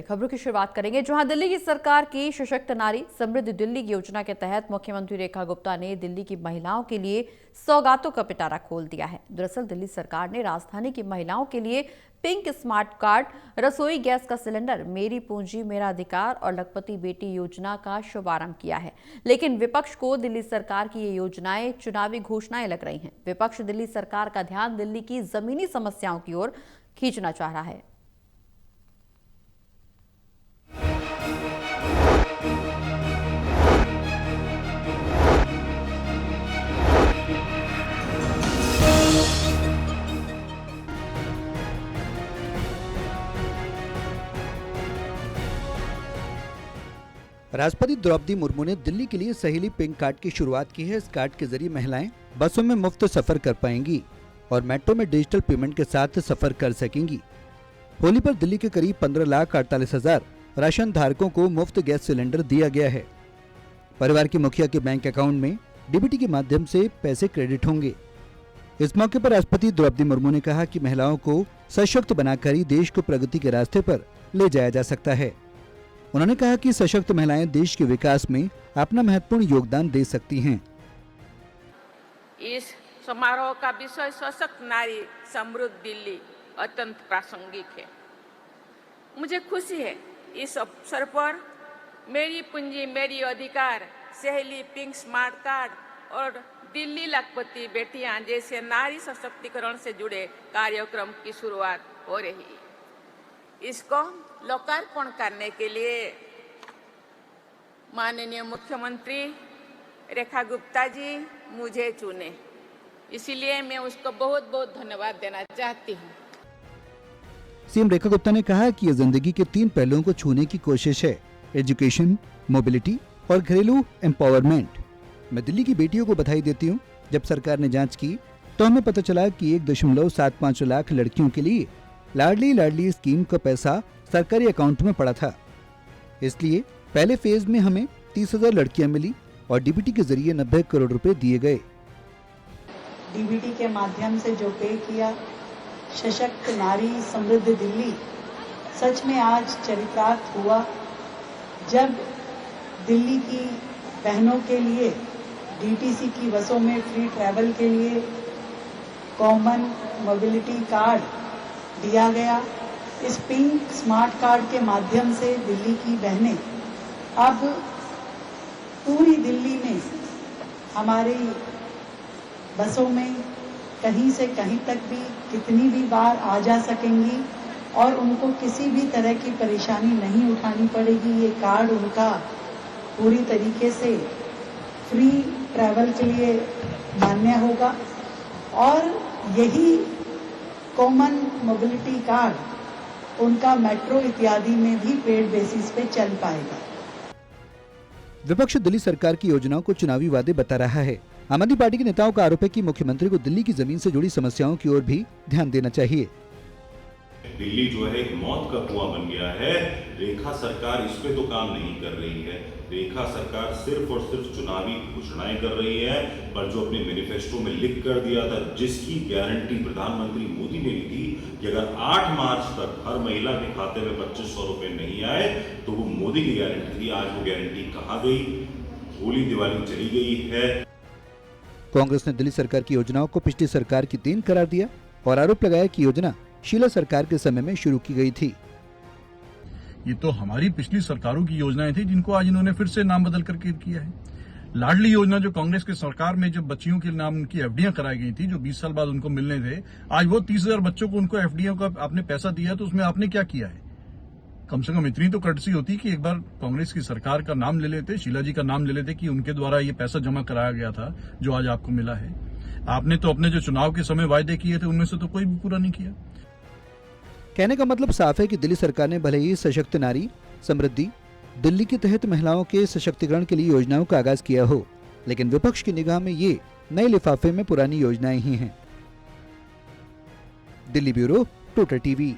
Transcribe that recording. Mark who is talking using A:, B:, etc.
A: खबरों की शुरुआत करेंगे, जहां दिल्ली की सरकार की सशक्त नारी समृद्ध दिल्ली की योजना के तहत मुख्यमंत्री रेखा गुप्ता ने दिल्ली की महिलाओं के लिए सौगातों का पिटारा खोल दिया है। दरअसल दिल्ली सरकार ने राजधानी की महिलाओं के लिए पिंक स्मार्ट कार्ड, रसोई गैस का सिलेंडर, मेरी पूंजी मेरा अधिकार और लखपति बेटी योजना का शुभारंभ किया है। लेकिन विपक्ष को दिल्ली सरकार की ये योजनाएं चुनावी घोषणाएं लग रही हैं। विपक्ष दिल्ली सरकार का ध्यान दिल्ली की जमीनी समस्याओं की ओर खींचना चाह रहा है।
B: राष्ट्रपति द्रौपदी मुर्मू ने दिल्ली के लिए सहेली पिंक कार्ड की शुरुआत की है। इस कार्ड के जरिए महिलाएं बसों में मुफ्त सफर कर पाएंगी और मेट्रो में डिजिटल पेमेंट के साथ सफर कर सकेंगी। होली पर दिल्ली के करीब 15,48,000 राशन धारकों को मुफ्त गैस सिलेंडर दिया गया है। परिवार के मुखिया के बैंक अकाउंट में डीबीटी के माध्यम से पैसे क्रेडिट होंगे। इस मौके पर राष्ट्रपति द्रौपदी मुर्मू ने कहा कि महिलाओं को सशक्त बनाकर ही देश को प्रगति के रास्ते पर ले जाया जा सकता है। उन्होंने कहा कि सशक्त महिलाएं देश के विकास में अपना महत्वपूर्ण योगदान दे सकती हैं।
C: इस समारोह का विषय सशक्त नारी समृद्ध दिल्ली अत्यंत प्रासंगिक है। मुझे खुशी है इस अवसर पर मेरी पूंजी मेरी अधिकार, सहेली पिंक स्मार्ट कार्ड और दिल्ली लखपति बेटियां जैसे नारी सशक्तिकरण से जुड़े कार्यक्रम की शुरुआत हो रही है। इसको लोकार्पण करने के लिए माननीय मुख्यमंत्री रेखा गुप्ता जी मुझे चुने, इसीलिए मैं उसको बहुत बहुत धन्यवाद देना चाहती हूँ।
B: सीएम रेखा गुप्ता ने कहा कि ये जिंदगी के 3 पहलुओं को छूने की कोशिश है: एजुकेशन, मोबिलिटी और घरेलू एम्पावरमेंट। मैं दिल्ली की बेटियों को बधाई देती हूँ। जब सरकार ने जांच की तो हमें पता चला कि 1.75 लाख लड़कियों के लिए लाडली स्कीम का पैसा सरकारी अकाउंट में पड़ा था। इसलिए पहले फेज में हमें 30,000 लड़कियां मिली और डीबीटी के जरिए 90 करोड़ रुपए दिए गए।
D: डीबीटी के माध्यम से जो पे किया, सशक्त नारी समृद्ध दिल्ली सच में आज चरितार्थ हुआ। जब दिल्ली की बहनों के लिए डीटीसी की बसों में फ्री ट्रैवल के लिए कॉमन मोबिलिटी कार्ड दिया गया, इस पिंक स्मार्ट कार्ड के माध्यम से दिल्ली की बहनें अब पूरी दिल्ली में हमारी बसों में कहीं से कहीं तक भी कितनी भी बार आ जा सकेंगी और उनको किसी भी तरह की परेशानी नहीं उठानी पड़ेगी। ये कार्ड उनका पूरी तरीके से फ्री ट्रैवल के लिए मान्य होगा और यही कॉमन मोबिलिटी कार्ड उनका मेट्रो इत्यादि में भी पेड बेसिस पे चल पाएगा।
B: विपक्ष दिल्ली सरकार की योजनाओं को चुनावी वादे बता रहा है। आम आदमी पार्टी के नेताओं का आरोप है कि मुख्यमंत्री को दिल्ली की जमीन से जुड़ी समस्याओं की ओर भी ध्यान देना चाहिए।
E: दिल्ली जो है एक मौत का कुआं बन गया है। रेखा सरकार इस पे तो काम नहीं कर रही है। रेखा सरकार सिर्फ और सिर्फ चुनावी घोषणाएं कर रही है, पर जो अपने मैनिफेस्टो में लिख कर दिया था, जिसकी गारंटी प्रधानमंत्री मोदी ने ली थी कि अगर 8 मार्च तक हर महिला के खाते में 2500 रुपए नहीं आए तो वो मोदी की गारंटी थी। आज वो गारंटी कहाँ गई? होली दिवाली चली गई है।
B: कांग्रेस ने दिल्ली सरकार की योजनाओं को पिछली सरकार की देन करार दिया और आरोप लगाया कि योजना शीला सरकार के समय में शुरू की गई थी।
F: ये तो हमारी पिछली सरकारों की योजनाएं थी जिनको आज इन्होंने फिर से नाम बदल करके किया है। लाडली योजना जो कांग्रेस के सरकार में जो बच्चियों के नाम उनकी एफडीआं कराई गई थी, जो 20 साल बाद उनको मिलने थे, आज वो 30,000 बच्चों को उनको एफडीआं का आपने पैसा दिया, तो उसमें आपने क्या किया है? कम से कम इतनी तो कर्टसी होती कि एक बार कांग्रेस की सरकार का नाम ले लेते, शीला जी का नाम ले लेते कि उनके द्वारा ये पैसा जमा कराया गया था जो आज आपको मिला है। आपने तो अपने जो चुनाव के समय वायदे किए थे उनमें से तो कोई भी पूरा नहीं किया।
B: कहने का मतलब साफ है कि दिल्ली सरकार ने भले ही सशक्त नारी समृद्धि दिल्ली के तहत महिलाओं के सशक्तिकरण के लिए योजनाओं का आगाज किया हो, लेकिन विपक्ष की निगाह में ये नए लिफाफे में पुरानी योजनाएं ही हैं। Delhi bureau, total TV.